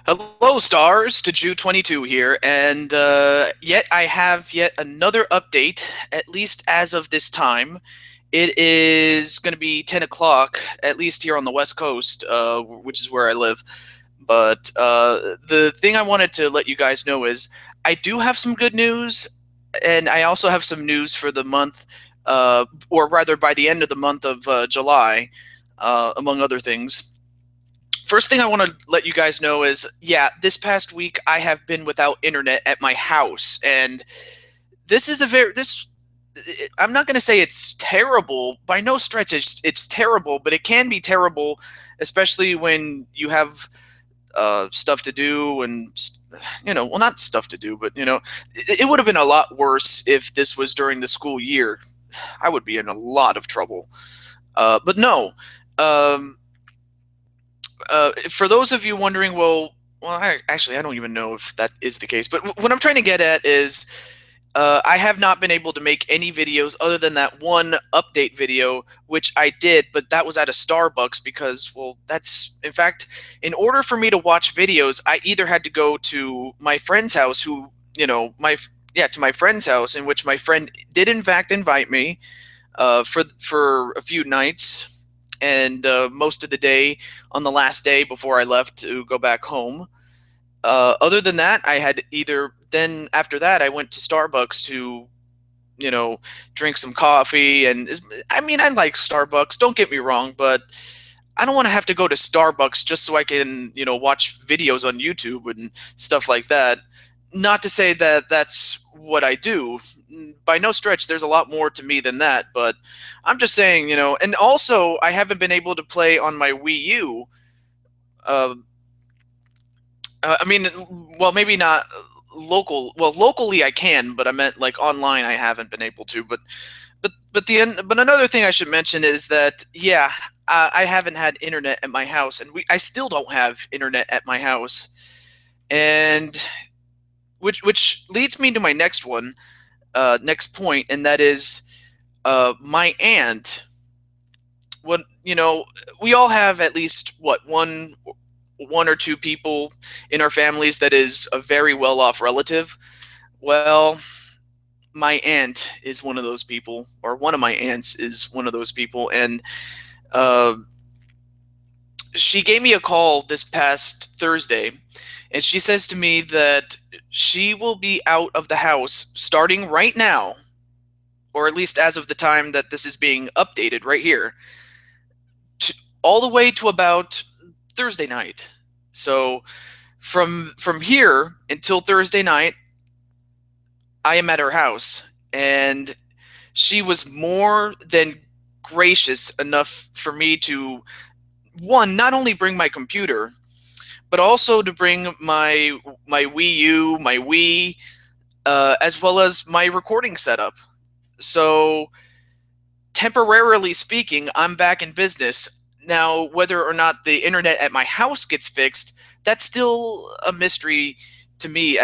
Hello, stars. To Jew22 here, and yet I have yet another update. At least as of this time, it is going to be 10 o'clock, at least here on the West Coast, which is where I live. But the thing I wanted to let you guys know is I do have some good news, and I also have some news for the month, or rather, by the end of the month of July, among other things. First thing I want to let you guys know is, yeah, this past week I have been without internet at my house, and this is a very this. I'm not going to say it's terrible. By no stretch, it's terrible, but it can be terrible, especially when you have stuff to do and well, not stuff to do, but it would have been a lot worse if this was during the school year. I would be in a lot of trouble. But no. Um, for those of you wondering, I don't even know if that is the case. But what I'm trying to get at is, I have not been able to make any videos other than that one update video, which I did, but that was at a Starbucks because, well, that's, in fact, in order for me to watch videos, I either had to go to my friend's house, to my friend's house, in which my friend did in fact invite me, for a few nights and most of the day on the last day before I left to go back home. Other than that, I had either then after that I went to Starbucks to drink some coffee. And I mean, I like Starbucks, don't get me wrong, but I don't want to have to go to Starbucks just so I can watch videos on YouTube and stuff like that. Not to say that that's what I do. By no stretch, there's a lot more to me than that, but I'm just saying, and also I haven't been able to play on my Wii U. uh, I mean, well, maybe not local. Well, locally I can, but I meant like online I haven't been able to. But another thing I should mention is that, yeah, I haven't had internet at my house, and I still don't have internet at my house, and which leads me to my next point, and that is, my aunt. What we all have at least one or two people in our families that is a very well off relative. Well, my aunt is one of those people, or one of my aunts is one of those people, and uh, she gave me a call this past Thursday, and she says to me that she will be out of the house starting right now, or at least as of the time that this is being updated right here, all the way to about Thursday night. So from here until Thursday night, I am at her house, and she was more than gracious enough for me to, one, not only bring my computer, but also to bring my Wii U, my Wii, as well as my recording setup. So temporarily speaking, I'm back in business. Now, whether or not the internet at my house gets fixed, that's still a mystery to me.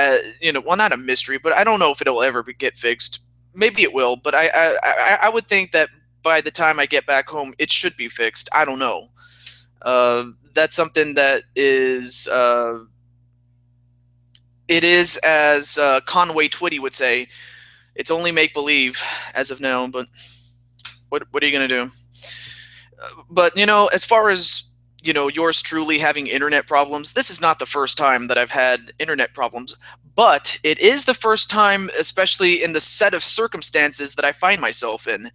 Well, not a mystery, but I don't know if it'll ever get fixed. Maybe it will, but I would think that by the time I get back home, it should be fixed. I don't know. That's something that is, it is, as Conway Twitty would say, it's only make believe as of now. But what are you gonna do? But as far as yours truly having internet problems, this is not the first time that I've had internet problems, but it is the first time, especially in the set of circumstances that I find myself in.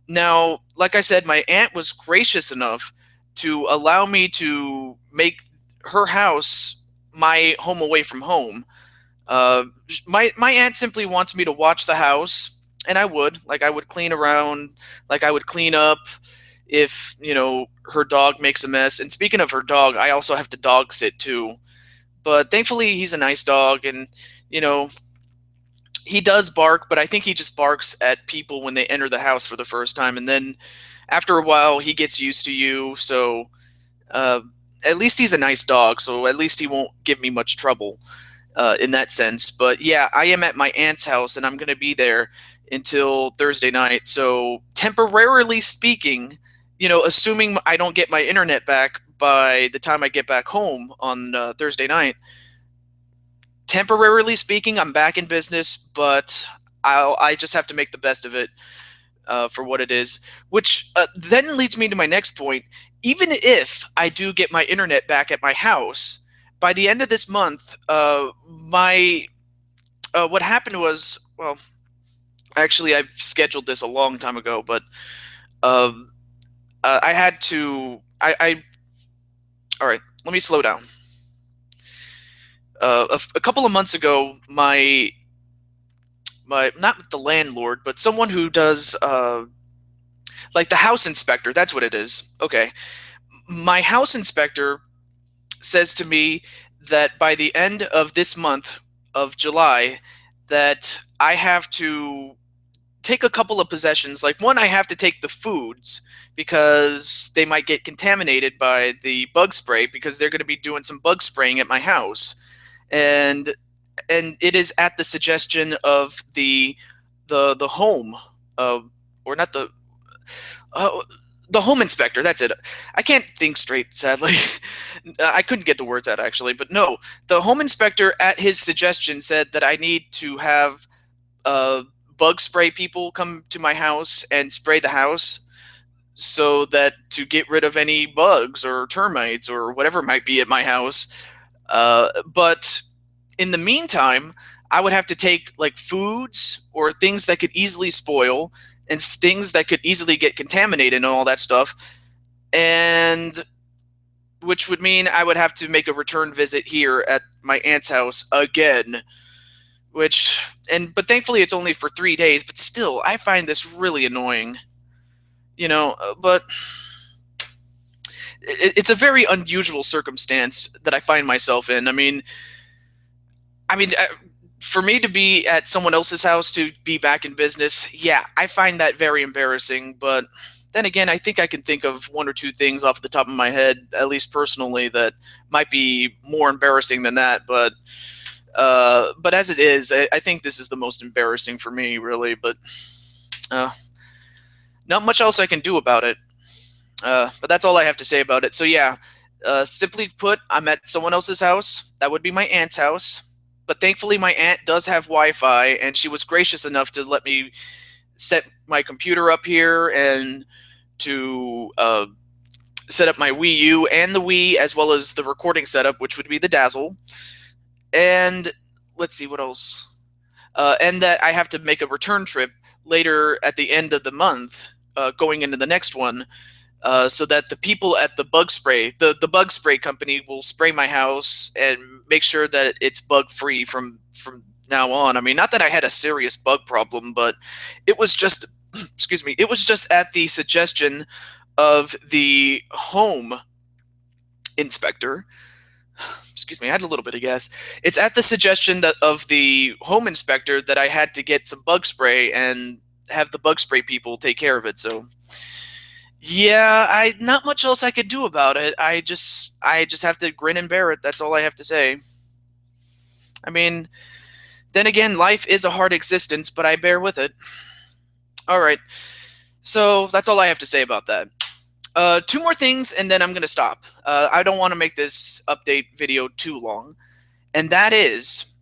Now, like I said, my aunt was gracious enough to allow me to make her house my home away from home. My aunt simply wants me to watch the house, and I would clean around, like I would clean up if her dog makes a mess. And speaking of her dog, I also have to dog sit too. But thankfully, he's a nice dog, and you know he does bark, but I think he just barks at people when they enter the house for the first time, and then after a while, he gets used to you. So uh, at least he's a nice dog, so at least he won't give me much trouble in that sense. But yeah, I am at my aunt's house, and I'm going to be there until Thursday night. So temporarily speaking, assuming I don't get my internet back by the time I get back home on Thursday night, temporarily speaking, I'm back in business, but I just have to make the best of it for what it is. Which then leads me to my next point. Even if I do get my internet back at my house, by the end of this month, my what happened was, well, actually, I've scheduled this a long time ago, but um, I had to. All right, let me slow down. A couple of months ago, my not the landlord, but someone who does like the house inspector. That's what it is. Okay, my house inspector says to me that by the end of this month of July, that I have to take a couple of possessions. Like one, I have to take the foods because they might get contaminated by the bug spray because they're going to be doing some bug spraying at my house, and it is at the suggestion of the home, or not uh, the home inspector. That's it. I can't think straight, sadly. I couldn't get the words out actually, but no, the home inspector at his suggestion said that I need to have uh, bug spray people come to my house and spray the house so that to get rid of any bugs or termites or whatever might be at my house. But in the meantime, I would have to take like foods or things that could easily spoil and things that could easily get contaminated and all that stuff, and which would mean I would have to make a return visit here at my aunt's house again. But thankfully it's only for 3 days. But still, I find this really annoying. But it's a very unusual circumstance that I find myself in. I mean, for me to be at someone else's house to be back in business, yeah, I find that very embarrassing. But then again, I think I can think of one or two things off the top of my head, at least personally, that might be more embarrassing than that. But as it is, I think this is the most embarrassing for me, really. But uh, not much else I can do about it. But that's all I have to say about it. So yeah, simply put, I'm at someone else's house. That would be my aunt's house. But thankfully, my aunt does have Wi-Fi, and she was gracious enough to let me set my computer up here and to set up my Wii U and the Wii, as well as the recording setup, which would be the Dazzle. And let's see what else. And that I have to make a return trip later at the end of the month, going into the next one, so that the people at the bug spray company will spray my house and make sure that it's bug free from now on. I mean, not that I had a serious bug problem, but it was just excuse me, it was just at the suggestion of the home inspector. Excuse me, I had a little bit of gas. It's at the suggestion of the home inspector that I had to get some bug spray and have the bug spray people take care of it. So yeah, I not much else I could do about it. I just have to grin and bear it. That's all I have to say. I mean, then again, life is a hard existence, but I bear with it. All right. So that's all I have to say about that. Two more things, and then I'm going to stop. I don't want to make this update video too long. And that is,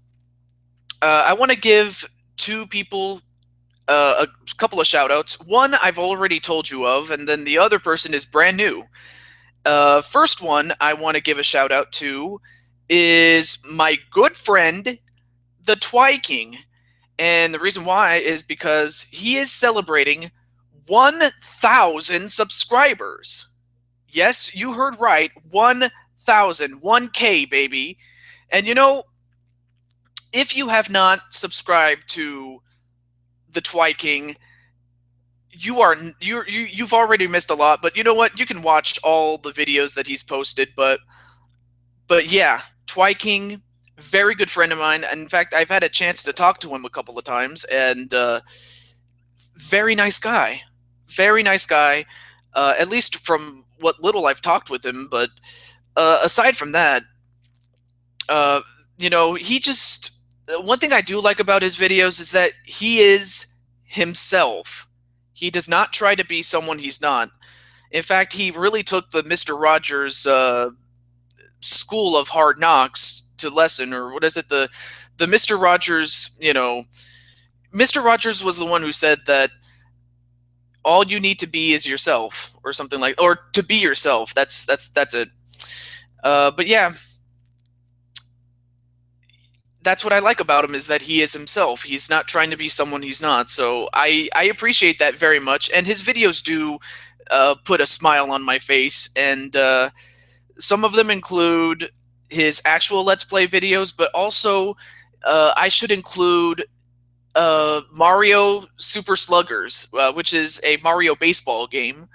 I want to give two people a couple of shout-outs. One I've already told you of, and then the other person is brand new. First one I want to give a shout-out to is my good friend, the Twiking. And the reason why is because he is celebrating 1,000 subscribers. Yes, you heard right. 1,000. 1K, baby. And if you have not subscribed to the Twiking, you've already missed a lot. But you know what? You can watch all the videos that he's posted. But yeah, Twiking, very good friend of mine. In fact, I've had a chance to talk to him a couple of times, and very nice guy. Very nice guy, at least from what little I've talked with him. But aside from that, he just... One thing I do like about his videos is that he is himself. He does not try to be someone he's not. In fact, he really took the Mr. Rogers school of hard knocks to lesson, or what is it? The Mr. Rogers, Mr. Rogers was the one who said that all you need to be is yourself, or something like, or to be yourself. That's it. But yeah, that's what I like about him, is that he is himself. He's not trying to be someone he's not. So I appreciate that very much. And his videos do put a smile on my face. And some of them include his actual Let's Play videos, but also I should include Mario Super Sluggers, which is a Mario baseball game.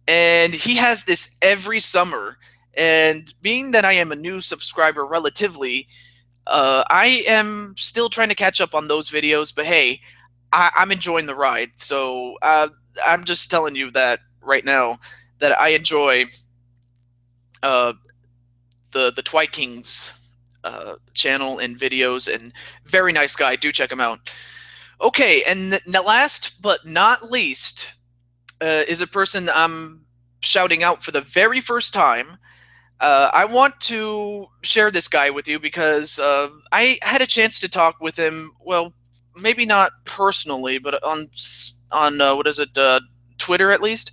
And he has this every summer. And being that I am a new subscriber relatively, I am still trying to catch up on those videos, but hey, I'm enjoying the ride. So I'm just telling you that right now, that I enjoy uh, the Twi Kings channel and videos, and very nice guy. Do check him out. Okay, and last but not least is a person I'm shouting out for the very first time. I want to share this guy with you because I had a chance to talk with him. Well, maybe not personally, but on what is it, Twitter at least.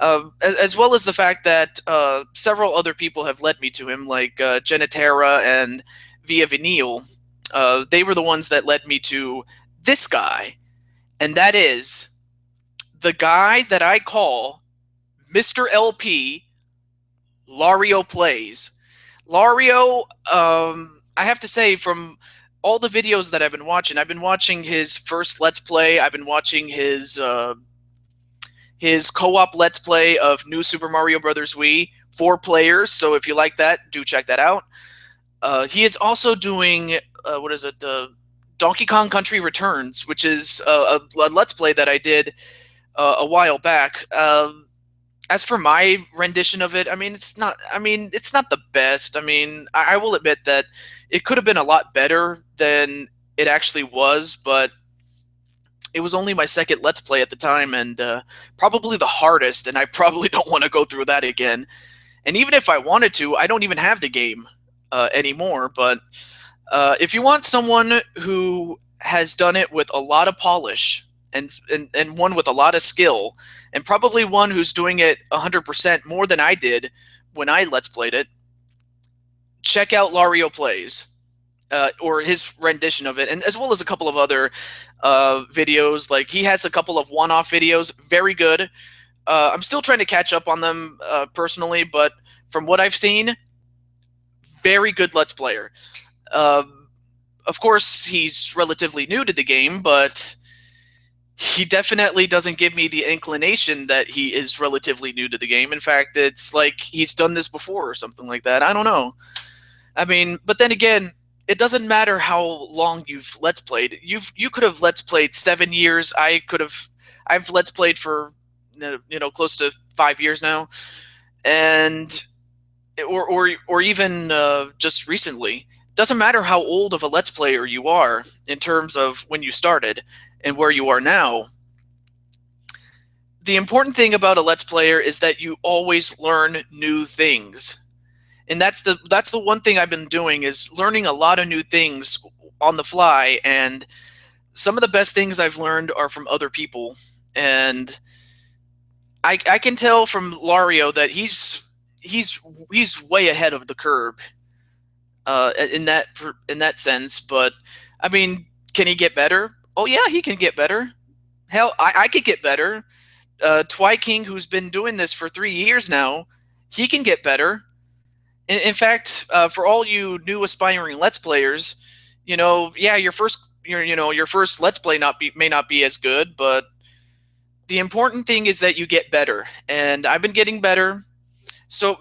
As well as the fact that several other people have led me to him, like Genetera and Via Vinyl. They were the ones that led me to this guy, and that is the guy that I call Mr. LP, Lario Plays. Lario, I have to say, from all the videos that I've been watching his first Let's Play. I've been watching his co-op Let's Play of New Super Mario Bros. Wii, 4 players. So if you like that, do check that out. He is also doing what is it? Donkey Kong Country Returns, which is a Let's Play that I did a while back. As for my rendition of it, it's not the best. I will admit that it could have been a lot better than it actually was, but it was only my second Let's Play at the time, and probably the hardest, and I probably don't want to go through that again. And even if I wanted to, I don't even have the game anymore. But if you want someone who has done it with a lot of polish, and one with a lot of skill, and probably one who's doing it 100% more than I did when I Let's Played it, check out Lario Plays, or his rendition of it, and as well as a couple of other videos. Like, he has a couple of one-off videos, very good. I'm still trying to catch up on them personally, but from what I've seen, very good Let's Player. Of course, he's relatively new to the game, but he definitely doesn't give me the inclination that he is relatively new to the game. In fact, it's like he's done this before or something like that. I don't know. But then again, it doesn't matter how long you've Let's Played. You could have Let's Played 7 years. I've Let's Played for close to 5 years now, and or even just recently. Doesn't matter how old of a Let's Player you are in terms of when you started and where you are now. The important thing about a Let's Player is that you always learn new things. And that's the one thing I've been doing, is learning a lot of new things on the fly, and some of the best things I've learned are from other people. And I can tell from Lario that he's way ahead of the curve in that sense. But can he get better? Oh yeah, he can get better. Hell, I could get better. Twi King, who's been doing this for 3 years now, he can get better. In fact, for all you new aspiring Let's Players, yeah, your first Let's Play may not be as good, but the important thing is that you get better. And I've been getting better. So,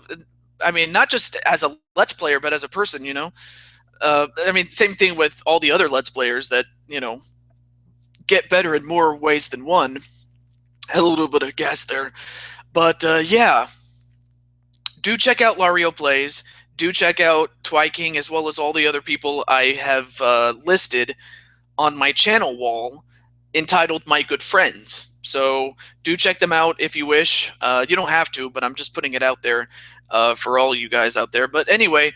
not just as a Let's Player, but as a person, same thing with all the other Let's Players that, get better in more ways than one. A little bit of gas there. But, yeah. Do check out Lario Plays. Do check out Twi King, as well as all the other people I have listed on my channel wall entitled My Good Friends. So do check them out if you wish. You don't have to, but I'm just putting it out there for all you guys out there. But anyway,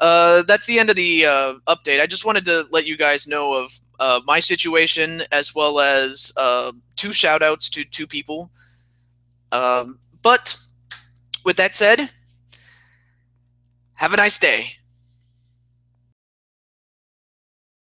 that's the end of the update. I just wanted to let you guys know of my situation, as well as 2 shout outs to 2 people. But with that said, have a nice day.